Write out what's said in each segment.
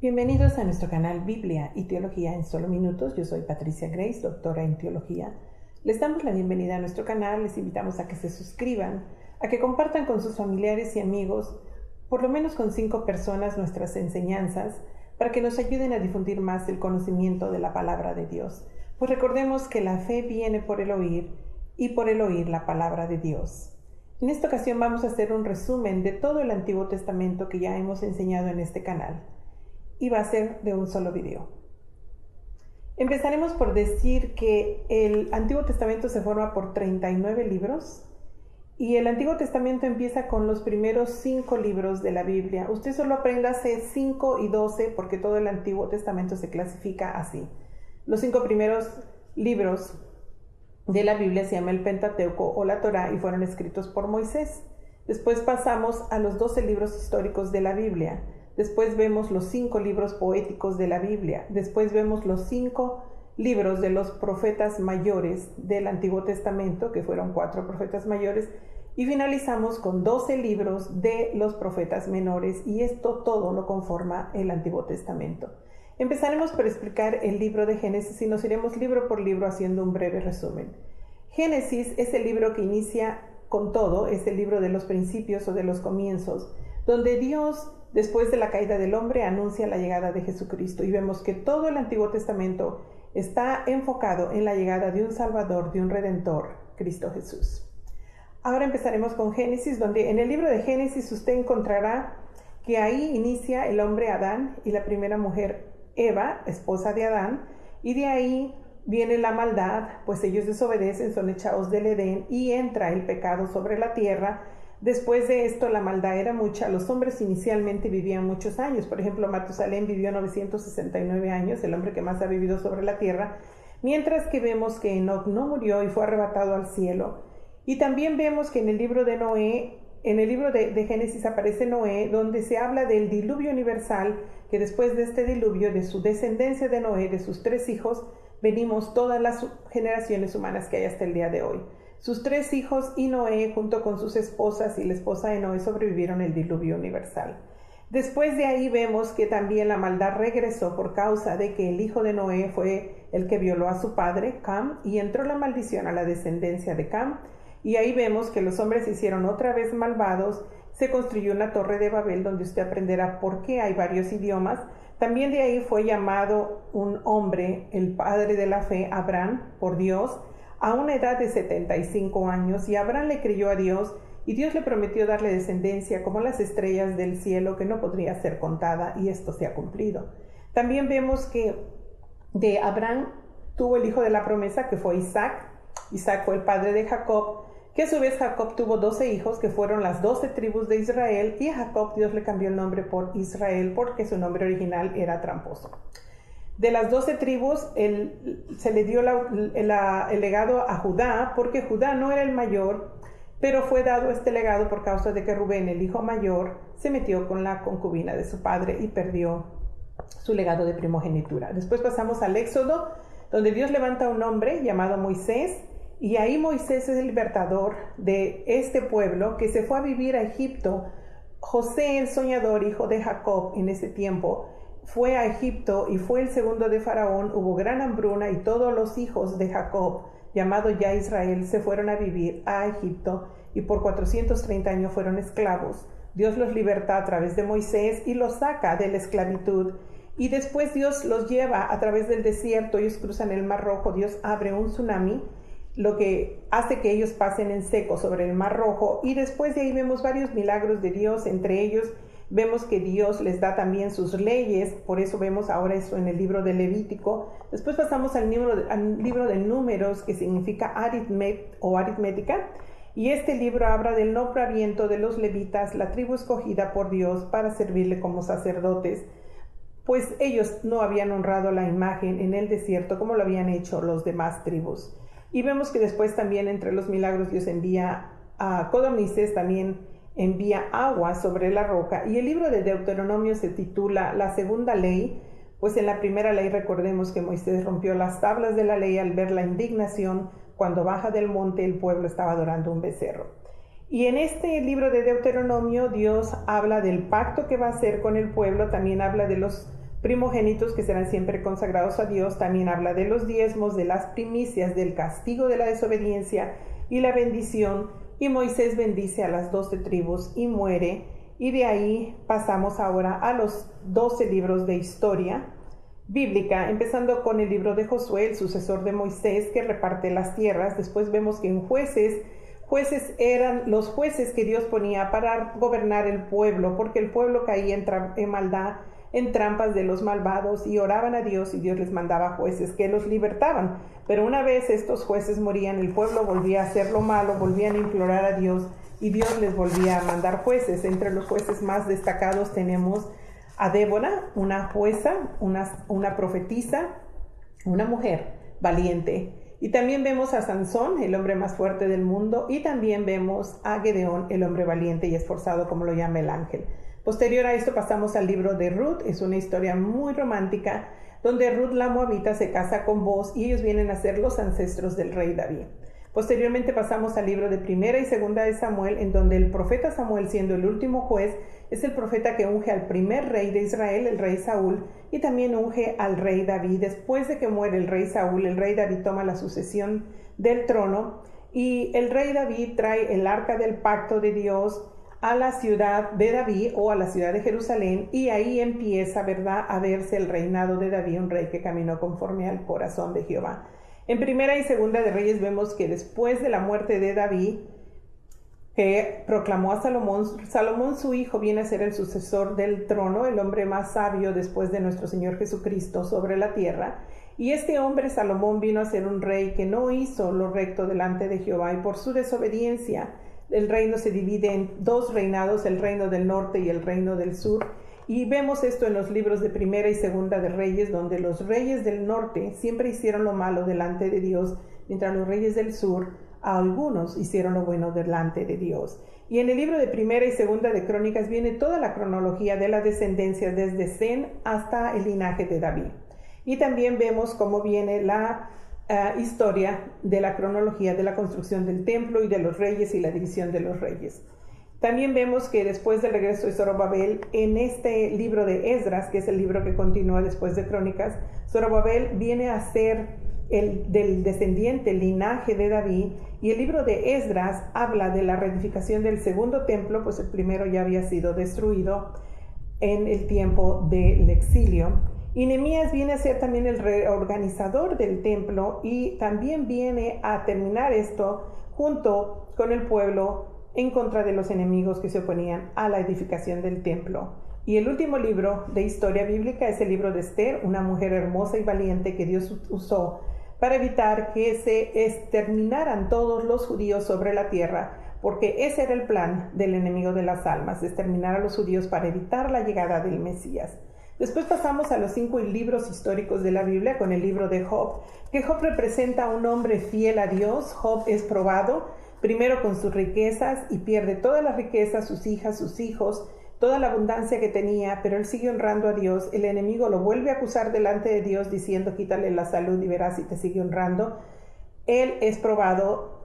Bienvenidos a nuestro canal Biblia y Teología en solo minutos. Yo soy Patricia Grace, doctora en Teología. Les damos la bienvenida a nuestro canal, les invitamos a que se suscriban, a que compartan con sus familiares y amigos, por lo menos con 5 personas, nuestras enseñanzas, para que nos ayuden a difundir más el conocimiento de la palabra de Dios. Pues recordemos que la fe viene por el oír y por el oír la palabra de Dios. En esta ocasión vamos a hacer un resumen de todo el Antiguo Testamento que ya hemos enseñado en este canal. Y va a ser de un solo video. Empezaremos por decir que el Antiguo Testamento se forma por 39 libros y el Antiguo Testamento empieza con los primeros 5 libros de la Biblia. Usted solo apréndase 5 y 12 porque todo el Antiguo Testamento se clasifica así. Los 5 primeros libros de la Biblia se llama el Pentateuco o la Torá y fueron escritos por Moisés. Después pasamos a los 12 libros históricos de la Biblia. Después vemos los 5 libros poéticos de la Biblia. Después vemos los 5 libros de los profetas mayores del Antiguo Testamento, que fueron 4 profetas mayores. Y finalizamos con 12 libros de los profetas menores. Y esto todo lo conforma el Antiguo Testamento. Empezaremos por explicar el libro de Génesis y nos iremos libro por libro haciendo un breve resumen. Génesis es el libro que inicia con todo, es el libro de los principios o de los comienzos, donde Dios, después de la caída del hombre, anuncia la llegada de Jesucristo y vemos que todo el Antiguo Testamento está enfocado en la llegada de un Salvador, de un Redentor, Cristo Jesús. Ahora empezaremos con Génesis, donde en el libro de Génesis usted encontrará que ahí inicia el hombre Adán y la primera mujer Eva, esposa de Adán, y de ahí viene la maldad, pues ellos desobedecen, son echados del Edén y entra el pecado sobre la tierra. Después de esto la maldad era mucha, los hombres inicialmente vivían muchos años, por ejemplo Matusalén vivió 969 años, el hombre que más ha vivido sobre la tierra, mientras que vemos que Enoc no murió y fue arrebatado al cielo. Y también vemos que en el libro de Noé, en el libro de Génesis aparece Noé, donde se habla del diluvio universal, que después de este diluvio, de su descendencia de Noé, de sus 3 hijos, venimos todas las generaciones humanas que hay hasta el día de hoy. Sus 3 hijos y Noé, junto con sus esposas y la esposa de Noé, sobrevivieron el diluvio universal. Después de ahí vemos que también la maldad regresó por causa de que el hijo de Noé fue el que violó a su padre, Cam, y entró la maldición a la descendencia de Cam. Y ahí vemos que los hombres se hicieron otra vez malvados, se construyó una torre de Babel donde usted aprenderá por qué hay varios idiomas. También de ahí fue llamado un hombre, el padre de la fe, Abraham, por Dios, a una edad de 75 años, y Abraham le creyó a Dios, y Dios le prometió darle descendencia como las estrellas del cielo, que no podría ser contada, y esto se ha cumplido. También vemos que de Abraham tuvo el hijo de la promesa, que fue Isaac. Isaac fue el padre de Jacob, que a su vez Jacob tuvo 12 hijos, que fueron las 12 tribus de Israel, y a Jacob Dios le cambió el nombre por Israel, porque su nombre original era tramposo. De las 12 tribus, se le dio el legado a Judá, porque Judá no era el mayor, pero fue dado este legado por causa de que Rubén, el hijo mayor, se metió con la concubina de su padre y perdió su legado de primogenitura. Después pasamos al Éxodo, donde Dios levanta a un hombre llamado Moisés, y ahí Moisés es el libertador de este pueblo que se fue a vivir a Egipto. José, el soñador, hijo de Jacob en ese tiempo, fue a Egipto y fue el segundo de Faraón. Hubo gran hambruna y todos los hijos de Jacob, llamado ya Israel, se fueron a vivir a Egipto y por 430 años fueron esclavos. Dios los liberta a través de Moisés y los saca de la esclavitud. Y después Dios los lleva a través del desierto, ellos cruzan el Mar Rojo, Dios abre un tsunami, lo que hace que ellos pasen en seco sobre el Mar Rojo, y después de ahí vemos varios milagros de Dios, entre ellos vemos que Dios les da también sus leyes, por eso vemos ahora eso en el libro de Levítico. Después pasamos al libro de Números, que significa aritmética, y este libro habla del nombramiento de los levitas, la tribu escogida por Dios para servirle como sacerdotes, pues ellos no habían honrado la imagen en el desierto como lo habían hecho los demás tribus. Y vemos que después también entre los milagros Dios envía a codornices, también envía agua sobre la roca. Y el libro de Deuteronomio se titula La Segunda Ley, pues en la primera ley recordemos que Moisés rompió las tablas de la ley al ver la indignación cuando baja del monte el pueblo estaba adorando un becerro. Y en este libro de Deuteronomio Dios habla del pacto que va a hacer con el pueblo, también habla de los primogénitos que serán siempre consagrados a Dios. También habla de los diezmos, de las primicias, del castigo de la desobediencia y la bendición. Y Moisés bendice a las 12 tribus y muere. Y de ahí pasamos ahora a los 12 libros de historia bíblica, empezando con el libro de Josué, el sucesor de Moisés, que reparte las tierras. Después vemos que en jueces eran los jueces que Dios ponía para gobernar el pueblo, porque el pueblo caía en maldad, en trampas de los malvados, y oraban a Dios y Dios les mandaba jueces que los libertaban. Pero una vez estos jueces morían, el pueblo volvía a hacer lo malo, volvían a implorar a Dios y Dios les volvía a mandar jueces. Entre los jueces más destacados tenemos a Débora, una jueza, una profetisa, una mujer valiente. Y también vemos a Sansón, el hombre más fuerte del mundo, y también vemos a Gedeón, el hombre valiente y esforzado, como lo llama el ángel. Posterior a esto pasamos al libro de Ruth. Es una historia muy romántica, donde Ruth la moabita se casa con Boaz y ellos vienen a ser los ancestros del rey David. Posteriormente pasamos al libro de Primera y Segunda de Samuel, en donde el profeta Samuel, siendo el último juez, es el profeta que unge al primer rey de Israel, el rey Saúl, y también unge al rey David. Después de que muere el rey Saúl, el rey David toma la sucesión del trono, y el rey David trae el arca del pacto de Dios a la ciudad de David o a la ciudad de Jerusalén, y ahí empieza, ¿verdad?, a verse el reinado de David, un rey que caminó conforme al corazón de Jehová. En Primera y Segunda de Reyes vemos que después de la muerte de David, que proclamó a Salomón su hijo viene a ser el sucesor del trono, el hombre más sabio después de nuestro Señor Jesucristo sobre la tierra. Y este hombre, Salomón, vino a ser un rey que no hizo lo recto delante de Jehová, y por su desobediencia el reino se divide en dos reinados, el reino del norte y el reino del sur. Y vemos esto en los libros de Primera y Segunda de Reyes, donde los reyes del norte siempre hicieron lo malo delante de Dios, mientras los reyes del sur, algunos hicieron lo bueno delante de Dios. Y en el libro de Primera y Segunda de Crónicas viene toda la cronología de la descendencia desde Sem hasta el linaje de David. Y también vemos cómo viene la historia de la cronología de la construcción del templo y de los reyes y la división de los reyes. También vemos que después del regreso de Zorobabel, en este libro de Esdras, que es el libro que continúa después de Crónicas, Zorobabel viene a ser del descendiente, el linaje de David, y el libro de Esdras habla de la reedificación del segundo templo, pues el primero ya había sido destruido en el tiempo del exilio. Y Nehemías viene a ser también el reorganizador del templo, y también viene a terminar esto junto con el pueblo en contra de los enemigos que se oponían a la edificación del templo. Y el último libro de historia bíblica es el libro de Esther, una mujer hermosa y valiente que Dios usó para evitar que se exterminaran todos los judíos sobre la tierra, porque ese era el plan del enemigo de las almas, exterminar a los judíos para evitar la llegada del Mesías. Después pasamos a los 5 libros históricos de la Biblia con el libro de Job, que Job representa a un hombre fiel a Dios. Job es probado, primero con sus riquezas, y pierde todas las riquezas, sus hijas, sus hijos, toda la abundancia que tenía, pero él sigue honrando a Dios. El enemigo lo vuelve a acusar delante de Dios diciendo: quítale la salud y verás si te sigue honrando. Él es probado,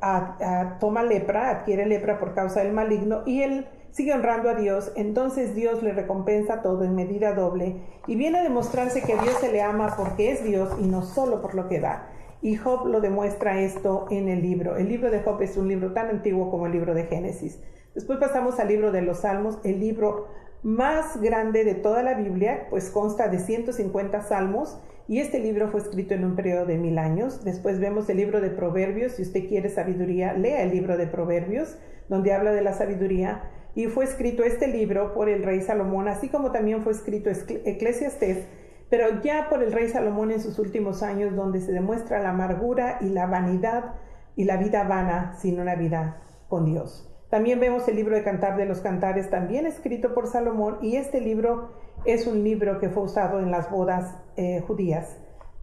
toma lepra, adquiere lepra por causa del maligno, y él sigue honrando a Dios. Entonces Dios le recompensa todo en medida doble, y viene a demostrarse que a Dios se le ama porque es Dios y no solo por lo que da. Y Job lo demuestra esto en el libro. El libro de Job es un libro tan antiguo como el libro de Génesis. Después pasamos al libro de los Salmos, el libro más grande de toda la Biblia, pues consta de 150 salmos, y este libro fue escrito en un periodo de 1000 años. Después vemos el libro de Proverbios. Si usted quiere sabiduría, lea el libro de Proverbios, donde habla de la sabiduría. Y fue escrito este libro por el rey Salomón, así como también fue escrito Eclesiastés, pero ya por el rey Salomón en sus últimos años, donde se demuestra la amargura y la vanidad y la vida vana sin una vida con Dios. También vemos el libro de Cantar de los Cantares, también escrito por Salomón, y este libro es un libro que fue usado en las bodas judías.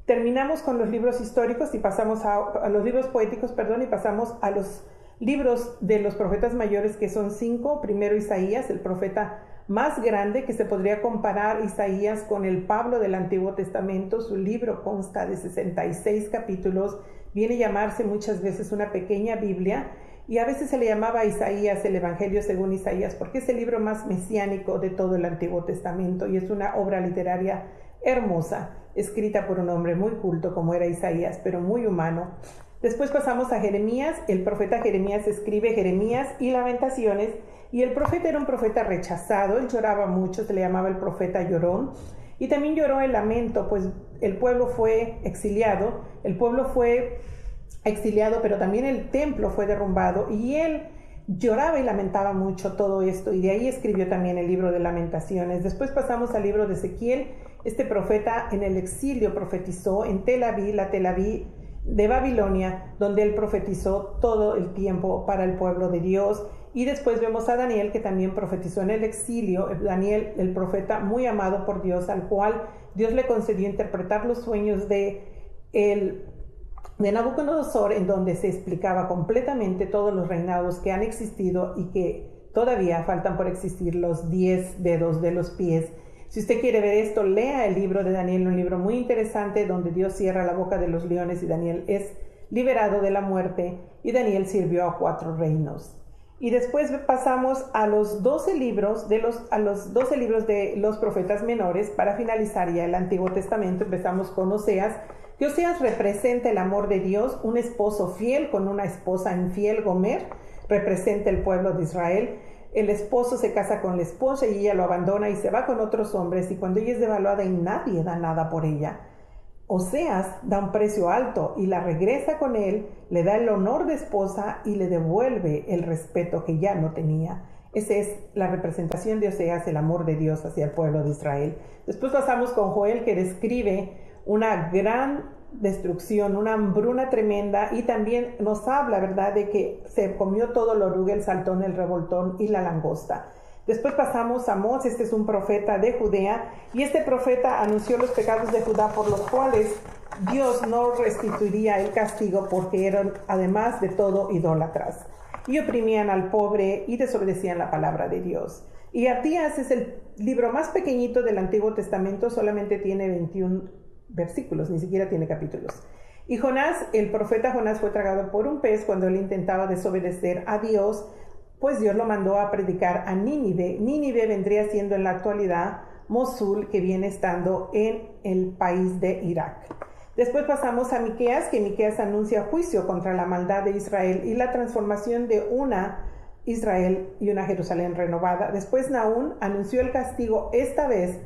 Terminamos con los libros históricos y pasamos a los libros poéticos, y pasamos a los libros de los profetas mayores, que son 5. Primero Isaías, el profeta más grande, que se podría comparar Isaías con el Pablo del Antiguo Testamento. Su libro consta de 66 capítulos, viene a llamarse muchas veces una pequeña Biblia, y a veces se le llamaba a Isaías el Evangelio según Isaías, porque es el libro más mesiánico de todo el Antiguo Testamento, y es una obra literaria hermosa, escrita por un hombre muy culto como era Isaías, pero muy humano. Después pasamos a Jeremías. El profeta Jeremías escribe Jeremías y Lamentaciones, y el profeta era un profeta rechazado, él lloraba mucho, se le llamaba el profeta llorón, y también lloró el lamento, pues el pueblo fue exiliado, pero también el templo fue derrumbado, y él lloraba y lamentaba mucho todo esto, y de ahí escribió también el libro de Lamentaciones. Después pasamos al libro de Ezequiel. Este profeta en el exilio profetizó en Tel Aviv, la Tel Aviv de Babilonia, donde él profetizó todo el tiempo para el pueblo de Dios. Y después vemos a Daniel, que también profetizó en el exilio. Daniel, el profeta muy amado por Dios, al cual Dios le concedió interpretar los sueños de Nabucodonosor, en donde se explicaba completamente todos los reinados que han existido y que todavía faltan por existir, los 10 dedos de los pies. Si usted quiere ver esto, lea el libro de Daniel, un libro muy interesante donde Dios cierra la boca de los leones y Daniel es liberado de la muerte, y Daniel sirvió a 4 reinos. Y después pasamos a los 12 libros de los profetas menores para finalizar ya el Antiguo Testamento. Empezamos con Oseas, que Oseas representa el amor de Dios, un esposo fiel con una esposa infiel, Gomer, representa el pueblo de Israel. El esposo se casa con la esposa y ella lo abandona y se va con otros hombres, y cuando ella es devaluada y nadie da nada por ella, Oseas da un precio alto y la regresa con él, le da el honor de esposa y le devuelve el respeto que ya no tenía. Esa es la representación de Oseas, el amor de Dios hacia el pueblo de Israel. Después pasamos con Joel, que describe una gran destrucción, una hambruna tremenda, y también nos habla, ¿verdad?, de que se comió todo el oruga, el saltón, el revoltón y la langosta. Después pasamos a Amós. Este es un profeta de Judea, y este profeta anunció los pecados de Judá por los cuales Dios no restituiría el castigo, porque eran, además de todo, idólatras y oprimían al pobre y desobedecían la palabra de Dios. Y Abdías es el libro más pequeñito del Antiguo Testamento, solamente tiene 21 versículos, ni siquiera tiene capítulos. Y Jonás, el profeta Jonás, fue tragado por un pez cuando él intentaba desobedecer a Dios, pues Dios lo mandó a predicar a Nínive. Nínive vendría siendo en la actualidad Mosul, que viene estando en el país de Irak. Después pasamos a Miqueas, que Miqueas anuncia juicio contra la maldad de Israel y la transformación de una Israel y una Jerusalén renovada. Después Nahum anunció el castigo, esta vez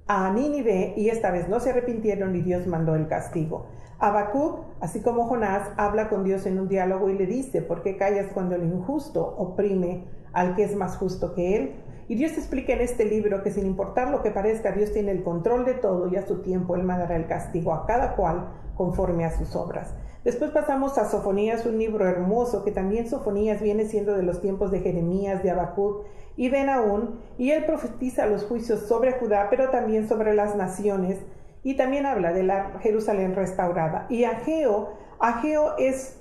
a Nínive, y esta vez no se arrepintieron y Dios mandó el castigo. Habacuc, así como Jonás, habla con Dios en un diálogo y le dice: ¿por qué callas cuando el injusto oprime al que es más justo que él? Y Dios explica en este libro que, sin importar lo que parezca, Dios tiene el control de todo, y a su tiempo Él mandará el castigo a cada cual conforme a sus obras. Después pasamos a Sofonías, un libro hermoso, que también Sofonías viene siendo de los tiempos de Jeremías, de Habacuc y de Nahum, y él profetiza los juicios sobre Judá, pero también sobre las naciones, y también habla de la Jerusalén restaurada. Y Ageo es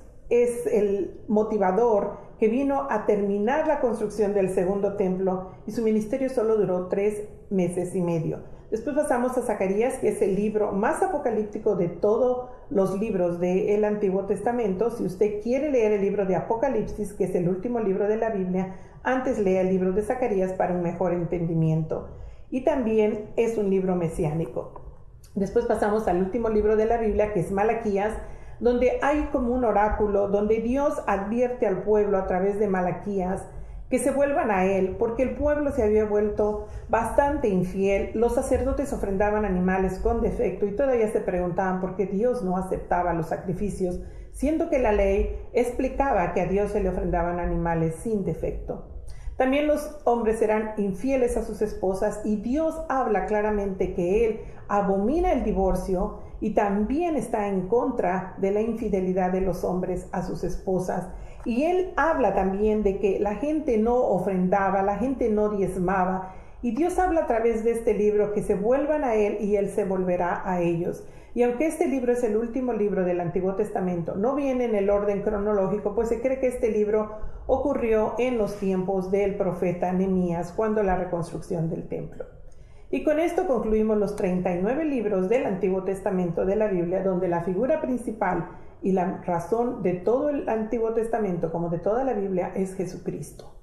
el motivador que vino a terminar la construcción del segundo templo, y su ministerio solo duró 3 meses y medio. Después pasamos a Zacarías, que es el libro más apocalíptico de todos los libros del Antiguo Testamento. Si usted quiere leer el libro de Apocalipsis, que es el último libro de la Biblia, antes lea el libro de Zacarías para un mejor entendimiento. Y también es un libro mesiánico. Después pasamos al último libro de la Biblia, que es Malaquías, donde hay como un oráculo, donde Dios advierte al pueblo a través de Malaquías que se vuelvan a Él, porque el pueblo se había vuelto bastante infiel. Los sacerdotes ofrendaban animales con defecto y todavía se preguntaban por qué Dios no aceptaba los sacrificios, siendo que la ley explicaba que a Dios se le ofrendaban animales sin defecto. También los hombres eran infieles a sus esposas, y Dios habla claramente que Él abomina el divorcio y también está en contra de la infidelidad de los hombres a sus esposas. Y Él habla también de que la gente no ofrendaba, la gente no diezmaba, y Dios habla a través de este libro que se vuelvan a Él y Él se volverá a ellos. Y aunque este libro es el último libro del Antiguo Testamento, no viene en el orden cronológico, pues se cree que este libro ocurrió en los tiempos del profeta Nehemías, cuando la reconstrucción del templo. Y con esto concluimos los 39 libros del Antiguo Testamento de la Biblia, donde la figura principal y la razón de todo el Antiguo Testamento, como de toda la Biblia, es Jesucristo.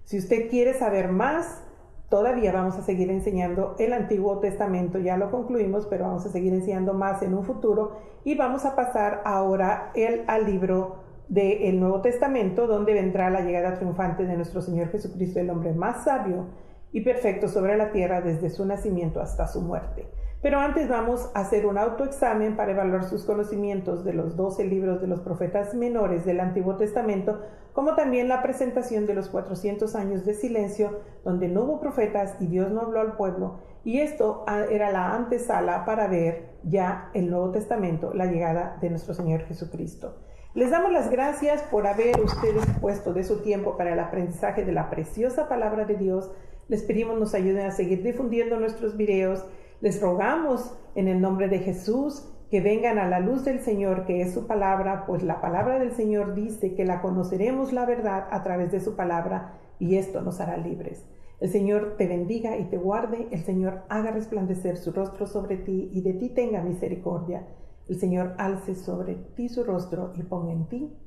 Si usted quiere saber más todavía vamos a seguir enseñando el Antiguo Testamento, ya lo concluimos, pero vamos a seguir enseñando más en un futuro y vamos a pasar ahora al libro del Nuevo Testamento, donde vendrá la llegada triunfante de nuestro Señor Jesucristo, el hombre más sabio y perfecto sobre la tierra desde su nacimiento hasta su muerte. Pero antes vamos a hacer un autoexamen para evaluar sus conocimientos de los 12 libros de los profetas menores del Antiguo Testamento, como también la presentación de los 400 años de silencio, donde no hubo profetas y Dios no habló al pueblo, y esto era la antesala para ver ya el Nuevo Testamento, la llegada de nuestro Señor Jesucristo. Les damos las gracias por haber ustedes puesto de su tiempo para el aprendizaje de la preciosa palabra de Dios. Les pedimos nos ayuden a seguir difundiendo nuestros videos. Les rogamos en el nombre de Jesús que vengan a la luz del Señor, que es su palabra, pues la palabra del Señor dice que la conoceremos la verdad a través de su palabra y esto nos hará libres. El Señor te bendiga y te guarde, el Señor haga resplandecer su rostro sobre ti y de ti tenga misericordia. El Señor alce sobre ti su rostro y ponga en ti